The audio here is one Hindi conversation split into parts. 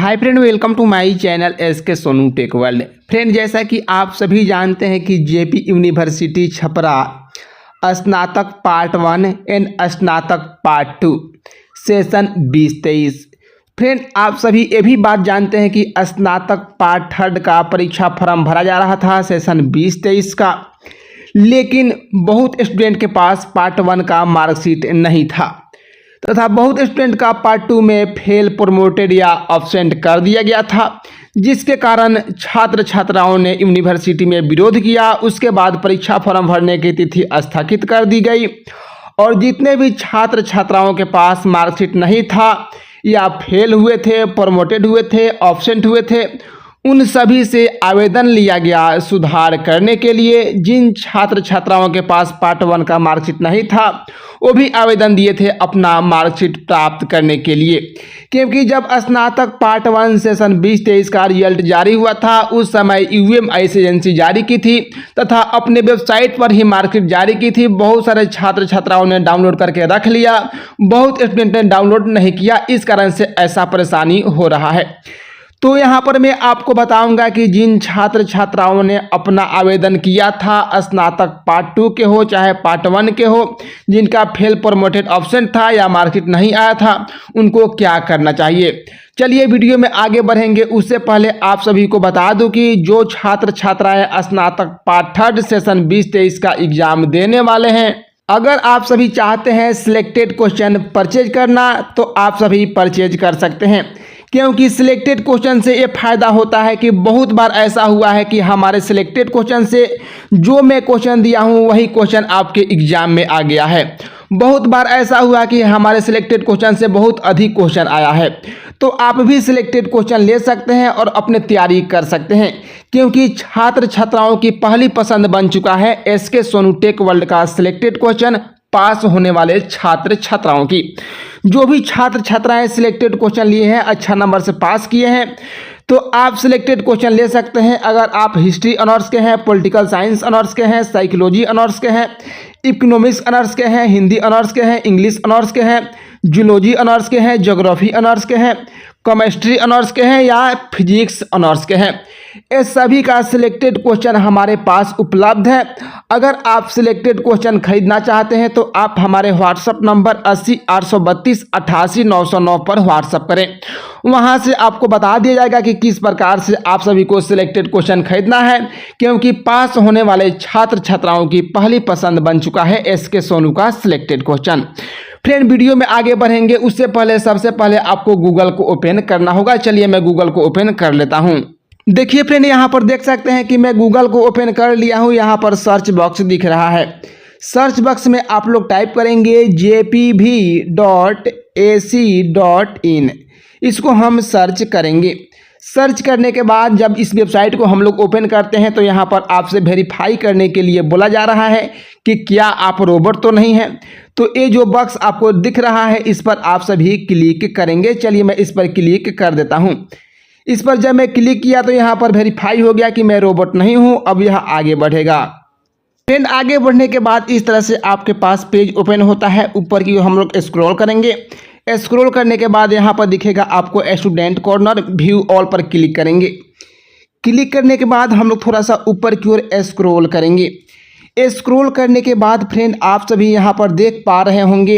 Hi friend, welcome to my channel S K Sonu tech world. Friend, जैसा कि आप सभी जानते हैं कि जेपी यूनिवर्सिटी छपरा स्नातक पार्ट 1 एंड स्नातक पार्ट 2 सेशन 2023। फ्रेंड, आप सभी ये भी बात जानते हैं कि स्नातक पार्ट 3 का परीक्षा फॉर्म भरा जा रहा था सेशन 2023 का, लेकिन बहुत स्टूडेंट के पास पार्ट 1 का मार्कशीट नहीं था तथा बहुत स्टूडेंट का पार्ट 2 में फेल, प्रमोटेड या अब्सेंट कर दिया गया था, जिसके कारण छात्र छात्राओं ने यूनिवर्सिटी में विरोध किया। उसके बाद परीक्षा फॉर्म भरने की तिथि स्थगित कर दी गई और जितने भी छात्र छात्राओं के पास मार्कशीट नहीं था या फेल हुए थे, प्रमोटेड हुए थे, अब्सेंट हुए थे, उन सभी से आवेदन लिया गया सुधार करने के लिए। जिन छात्र छात्राओं के पास पार्ट 1 का मार्कशीट नहीं था वो भी आवेदन दिए थे अपना मार्कशीट प्राप्त करने के लिए, क्योंकि जब स्नातक पार्ट 1 सेशन 2023 का रिजल्ट जारी हुआ था उस समय यूएमआईसी एजेंसी जारी की थी तथा अपने वेबसाइट पर ही मार्कशीट जारी की थी। बहुत सारे छात्र छात्राओं ने डाउनलोड करके रख लिया, बहुत स्टूडेंट ने डाउनलोड नहीं किया, इस कारण से ऐसा परेशानी हो रहा है। तो यहाँ पर मैं आपको बताऊंगा कि जिन छात्र छात्राओं ने अपना आवेदन किया था स्नातक पार्ट 2 के हो चाहे पार्ट 1 के हो, जिनका फेल, प्रमोटेड, अब्सेंट था या मार्कशीट नहीं आया था, उनको क्या करना चाहिए। चलिए वीडियो में आगे बढ़ेंगे उससे पहले आप सभी को बता दूं कि जो छात्र छात्राएं स्नातक पार्ट 3 सेशन 2023 का एग्जाम देने वाले हैं, अगर आप सभी चाहते हैं सिलेक्टेड क्वेश्चन परचेज करना तो आप सभी परचेज कर सकते हैं, क्योंकि सिलेक्टेड क्वेश्चन से ये फायदा होता है कि बहुत बार ऐसा हुआ है कि हमारे सिलेक्टेड क्वेश्चन से जो मैं क्वेश्चन दिया हूँ वही क्वेश्चन आपके एग्जाम में आ गया है। बहुत बार ऐसा हुआ कि हमारे सिलेक्टेड क्वेश्चन से बहुत अधिक क्वेश्चन आया है, तो आप भी सिलेक्टेड क्वेश्चन ले सकते हैं और अपने तैयारी कर सकते हैं, क्योंकि छात्र छात्राओं की पहली पसंद बन चुका है एसके सोनू टेक वर्ल्ड का सिलेक्टेड क्वेश्चन पास होने वाले छात्र छात्राओं की। जो भी छात्र छात्राएं सिलेक्टेड क्वेश्चन लिए हैं, अच्छा नंबर से पास किए हैं, तो आप सिलेक्टेड क्वेश्चन ले सकते हैं। अगर आप हिस्ट्री ऑनर्स के हैं, पॉलिटिकल साइंस ऑनर्स के हैं, साइकोलॉजी ऑनर्स के हैं, इकोनॉमिक्स ऑनर्स के हैं, हिंदी ऑनर्स के हैं, इंग्लिश ऑनर्स के हैं, जूलॉजी ऑनर्स के हैं, ज्योग्राफी ऑनर्स के हैं, केमिस्ट्री ऑनर्स के हैं या फिजिक्स ऑनर्स के हैं, ये सभी का सिलेक्टेड क्वेश्चन हमारे पास उपलब्ध है। अगर आप सिलेक्टेड क्वेश्चन खरीदना चाहते हैं तो आप हमारे व्हाट्सएप नंबर 80 832 88 909 पर व्हाट्सएप करें। वहां से आपको बता दिया जाएगा कि किस प्रकार से आप सभी को सिलेक्टेड क्वेश्चन खरीदना है, क्योंकि पास होने वाले छात्र छात्राओं की पहली पसंद बन चुका है एसके सोनू का सिलेक्टेड क्वेश्चन। फ्रेंड, वीडियो में आगे बढ़ेंगे उससे पहले सबसे पहले आपको गूगल को ओपन करना होगा। चलिए मैं गूगल को ओपन कर लेता हूं। देखिए फ्रेंड, यहाँ पर देख सकते हैं कि मैं गूगल को ओपन कर लिया हूँ। यहाँ पर सर्च बॉक्स दिख रहा है। सर्च बॉक्स में आप लोग टाइप करेंगे jpv.ac.in, इसको हम सर्च करेंगे। सर्च करने के बाद जब इस वेबसाइट को हम लोग ओपन करते हैं तो यहाँ पर आपसे वेरीफाई करने के लिए बोला जा रहा है कि क्या आप रोबोट तो नहीं हैं। तो ये जो बॉक्स आपको दिख रहा है इस पर आप सभी क्लिक करेंगे। चलिए मैं इस पर क्लिक कर देता हूँ। इस पर जब मैं क्लिक किया तो यहाँ पर वेरीफाई हो गया कि मैं रोबोट नहीं हूँ। अब यह आगे बढ़ेगा। फ्रेंड, आगे बढ़ने के बाद इस तरह से आपके पास पेज ओपन होता है। ऊपर की हम लोग स्क्रॉल करेंगे। स्क्रॉल करने के बाद यहाँ पर दिखेगा आपको स्टूडेंट कॉर्नर, व्यू ऑल पर क्लिक करेंगे। क्लिक करने के बाद हम लोग थोड़ा सा ऊपर की ओर स्क्रॉल करेंगे। स्क्रॉल करने के बाद फ्रेंड आप सभी यहाँ पर देख पा रहे होंगे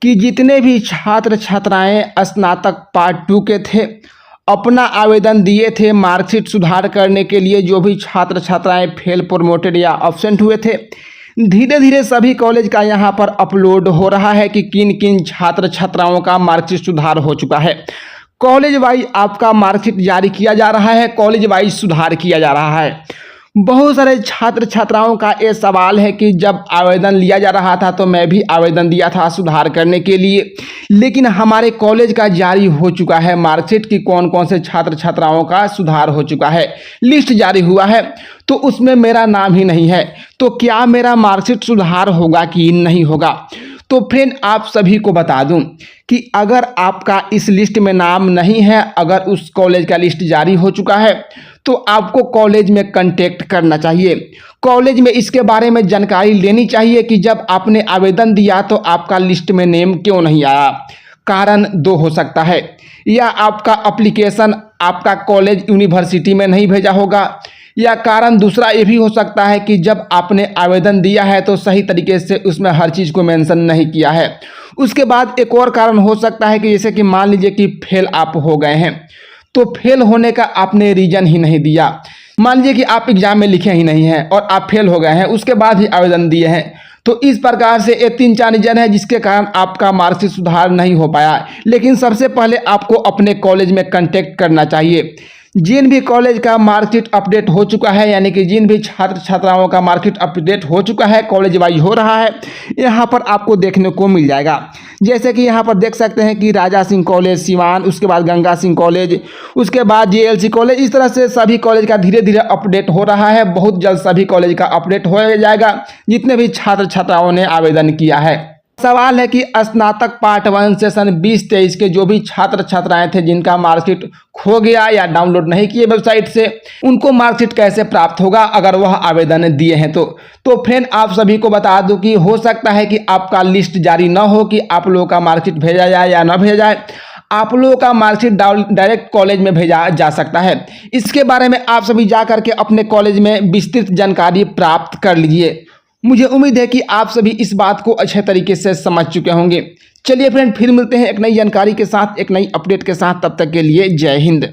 कि जितने भी छात्र छात्राएं स्नातक पार्ट 2 के थे अपना आवेदन दिए थे मार्कशीट सुधार करने के लिए, जो भी छात्र छात्राएं फेल, प्रमोटेड या अब्सेंट हुए थे, धीरे धीरे सभी कॉलेज का यहाँ पर अपलोड हो रहा है कि किन किन छात्र छात्राओं का मार्कशीट सुधार हो चुका है। कॉलेज वाइज आपका मार्कशीट जारी किया जा रहा है, कॉलेज वाइज सुधार किया जा रहा है। बहुत सारे छात्र छात्राओं का ये सवाल है कि जब आवेदन लिया जा रहा था तो मैं भी आवेदन दिया था सुधार करने के लिए, लेकिन हमारे कॉलेज का जारी हो चुका है मार्कशीट की कौन कौन से छात्र छात्राओं का सुधार हो चुका है, लिस्ट जारी हुआ है, तो उसमें मेरा नाम ही नहीं है। तो क्या मेरा मार्कशीट सुधार होगा कि नहीं होगा। तो फ्रेंड आप सभी को बता दूं कि अगर आपका इस लिस्ट में नाम नहीं है, अगर उस कॉलेज का लिस्ट जारी हो चुका है तो आपको कॉलेज में कांटेक्ट करना चाहिए। कॉलेज में इसके बारे में जानकारी लेनी चाहिए कि जब आपने आवेदन दिया तो आपका लिस्ट में नेम क्यों नहीं आया। कारण दो हो सकता है, या आपका एप्लीकेशन आपका कॉलेज यूनिवर्सिटी में नहीं भेजा होगा, या कारण दूसरा ये भी हो सकता है कि जब आपने आवेदन दिया है तो सही तरीके से उसमें हर चीज़ को मेंशन नहीं किया है। उसके बाद एक और कारण हो सकता है कि जैसे कि मान लीजिए कि फेल आप हो गए हैं, तो फेल होने का आपने रीज़न ही नहीं दिया। मान लीजिए कि आप एग्जाम में लिखे ही नहीं हैं और आप फेल हो गए हैं, उसके बाद ही आवेदन दिए हैं, तो इस प्रकार से ये 3-4 रीजन है जिसके कारण आपका मार्कशीट सुधार नहीं हो पाया। लेकिन सबसे पहले आपको अपने कॉलेज में कांटेक्ट करना चाहिए। जिन भी कॉलेज का मार्कशीट अपडेट हो चुका है, यानी कि जिन भी छात्र छात्राओं का मार्कशीट अपडेट हो चुका है, कॉलेज वाइज हो रहा है, यहाँ पर आपको देखने को मिल जाएगा। जैसे कि यहाँ पर देख सकते हैं कि राजा सिंह कॉलेज सिवान, उसके बाद गंगा सिंह कॉलेज, उसके बाद JLC कॉलेज, इस तरह से सभी कॉलेज का धीरे धीरे अपडेट हो रहा है। बहुत जल्द सभी कॉलेज का अपडेट हो जाएगा जितने भी छात्र छात्राओं ने आवेदन किया है। सवाल है कि स्नातक पार्ट 1 सेशन 2023 के जो भी छात्र छात्राएं थे जिनका मार्कशीट खो गया या डाउनलोड नहीं किए वेबसाइट से, उनको मार्कशीट कैसे प्राप्त होगा अगर वह आवेदन दिए हैं तो फ्रेंड आप सभी को बता दूं कि हो सकता है कि आपका लिस्ट जारी न हो कि आप लोगों का मार्कशीट भेजा जाए या न भेजा जाए। आप लोगों का मार्कशीट डायरेक्ट कॉलेज में भेजा जा सकता है। इसके बारे में आप सभी जा करके अपने कॉलेज में विस्तृत जानकारी प्राप्त कर लीजिए। मुझे उम्मीद है कि आप सभी इस बात को अच्छे तरीके से समझ चुके होंगे। चलिए फ्रेंड, फिर मिलते हैं एक नई जानकारी के साथ, एक नई अपडेट के साथ। तब तक के लिए जय हिंद।